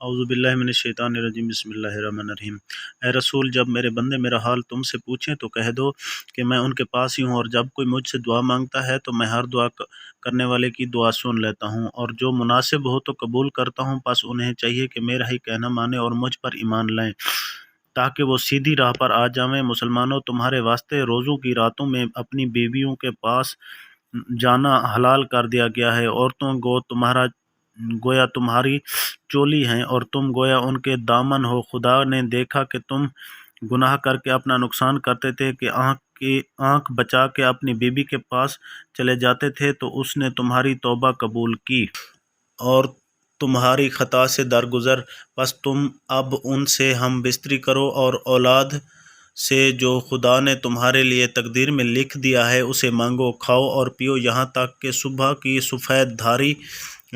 اعوذ باللہ من الشیطان الرجیم بسم اللہ الرحمن الرحیم۔ اے رسول، جب میرے بندے میرا حال تم سے پوچھیں تو کہہ دو کہ میں ان کے پاس ہی ہوں، اور جب کوئی مجھ سے دعا مانگتا ہے تو میں ہر دعا کرنے والے کی دعا سن لیتا ہوں، اور جو مناسب ہو تو قبول کرتا ہوں۔ پس انہیں چاہیے کہ میرا ہی کہنا مانیں اور مجھ پر ایمان لائیں تاکہ وہ سیدھی راہ پر آ جائیں۔ مسلمانوں، تمہارے واسطے روزوں کی راتوں میں اپنی بیویوں کے پاس جانا حلال کر دیا گیا ہے۔ عورتوں گویا تمہاری چولی ہیں، اور تم گویا ان کے دامن ہو۔ خدا نے دیکھا کہ تم گناہ کر کے اپنا نقصان کرتے تھے، کہ آنکھ بچا کے اپنی بیوی کے پاس چلے جاتے تھے، تو اس نے تمہاری توبہ قبول کی اور تمہاری خطا سے درگزر۔ پس تم اب ان سے ہم بستری کرو، اور اولاد سے جو خدا نے تمہارے لیے تقدیر میں لکھ دیا ہے اسے مانگو، کھاؤ اور پیو، یہاں تک کہ صبح کی سفید دھاری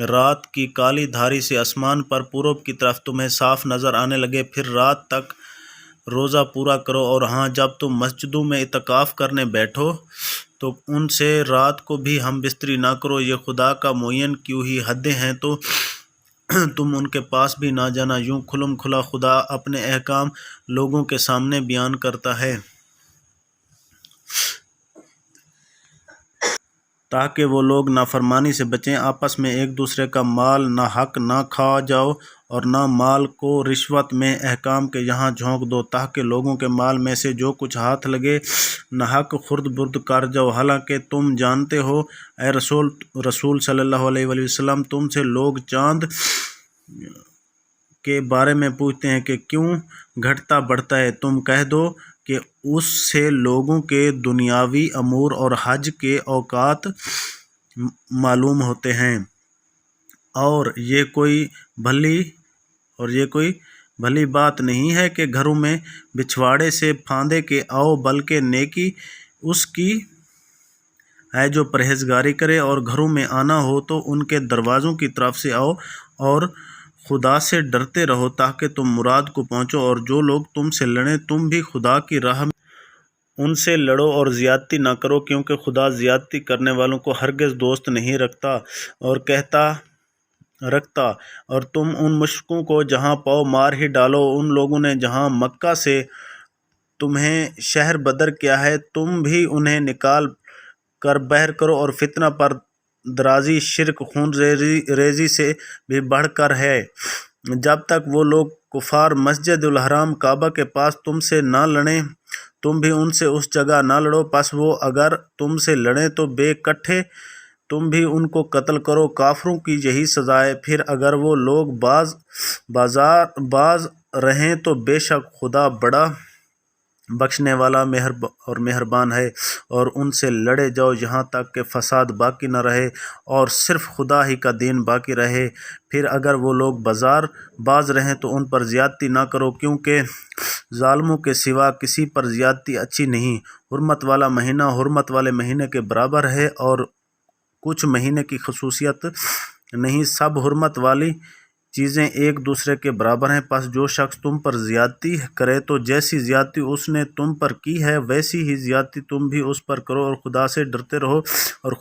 رات کی کالی دھاری سے آسمان پر پورب کی طرف تمہیں صاف نظر آنے لگے۔ پھر رات تک روزہ پورا کرو، اور ہاں، جب تم مسجدوں میں اعتکاف کرنے بیٹھو تو ان سے رات کو بھی ہم بستری نہ کرو۔ یہ خدا کا معین کی ہوئی حدیں ہیں، تو تم ان کے پاس بھی نہ جانا۔ یوں کھلم کھلا خدا اپنے احکام لوگوں کے سامنے بیان کرتا ہے تاکہ وہ لوگ نافرمانی سے بچیں۔ آپس میں ایک دوسرے کا مال نہ حق نہ کھا جاؤ، اور نہ مال کو رشوت میں احکام کے یہاں جھونک دو، تاکہ لوگوں کے مال میں سے جو کچھ ہاتھ لگے نہ حق خرد برد کر جاؤ۔ حالانکہ تم جانتے ہو اے رسول صلی اللہ علیہ وآلہ وسلم، تم سے لوگ چاند کے بارے میں پوچھتے ہیں کہ کیوں گھٹتا بڑھتا ہے۔ تم کہہ دو کہ اس سے لوگوں کے دنیاوی امور اور حج کے اوقات معلوم ہوتے ہیں، اور یہ کوئی بھلی بات نہیں ہے کہ گھروں میں بچھواڑے سے پھاندے کے آؤ، بلکہ نیکی اس کی ہے جو پرہیزگاری کرے۔ اور گھروں میں آنا ہو تو ان کے دروازوں کی طرف سے آؤ، اور خدا سے ڈرتے رہو تاکہ تم مراد کو پہنچو۔ اور جو لوگ تم سے لڑیں، تم بھی خدا کی راہ میں ان سے لڑو اور زیادتی نہ کرو، کیونکہ خدا زیادتی کرنے والوں کو ہرگز دوست نہیں رکھتا۔ اور تم ان مشرکوں کو جہاں پاؤ مار ہی ڈالو۔ ان لوگوں نے جہاں مکہ سے تمہیں شہر بدر کیا ہے، تم بھی انہیں نکال کر بحر کرو، اور فتنہ پر درازی، شرک، خون ریزی سے بھی بڑھ کر ہے۔ جب تک وہ لوگ کفار مسجد الحرام کعبہ کے پاس تم سے نہ لڑیں، تم بھی ان سے اس جگہ نہ لڑو۔ پس وہ اگر تم سے لڑیں تو بے کٹھے تم بھی ان کو قتل کرو۔ کافروں کی یہی سزا ہے۔ پھر اگر وہ لوگ باز رہیں تو بے شک خدا بڑا بخشنے والا اور مہربان ہے۔ اور ان سے لڑے جاؤ یہاں تک کہ فساد باقی نہ رہے اور صرف خدا ہی کا دین باقی رہے۔ پھر اگر وہ لوگ باز رہیں تو ان پر زیادتی نہ کرو، کیونکہ ظالموں کے سوا کسی پر زیادتی اچھی نہیں۔ حرمت والا مہینہ حرمت والے مہینے کے برابر ہے، اور کچھ مہینے کی خصوصیت نہیں، سب حرمت والی چیزیں ایک دوسرے کے برابر ہیں۔ پس جو شخص تم پر زیادتی کرے تو جیسی زیادتی اس نے تم پر کی ہے ویسی ہی زیادتی تم بھی اس پر کرو، اور خدا سے ڈرتے رہو، اور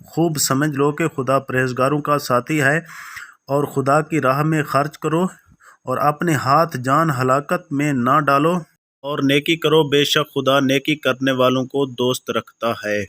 خوب سمجھ لو کہ خدا پرہیزگاروں کا ساتھی ہے۔ اور خدا کی راہ میں خرچ کرو، اور اپنے ہاتھ جان ہلاکت میں نہ ڈالو، اور نیکی کرو، بے شک خدا نیکی کرنے والوں کو دوست رکھتا ہے۔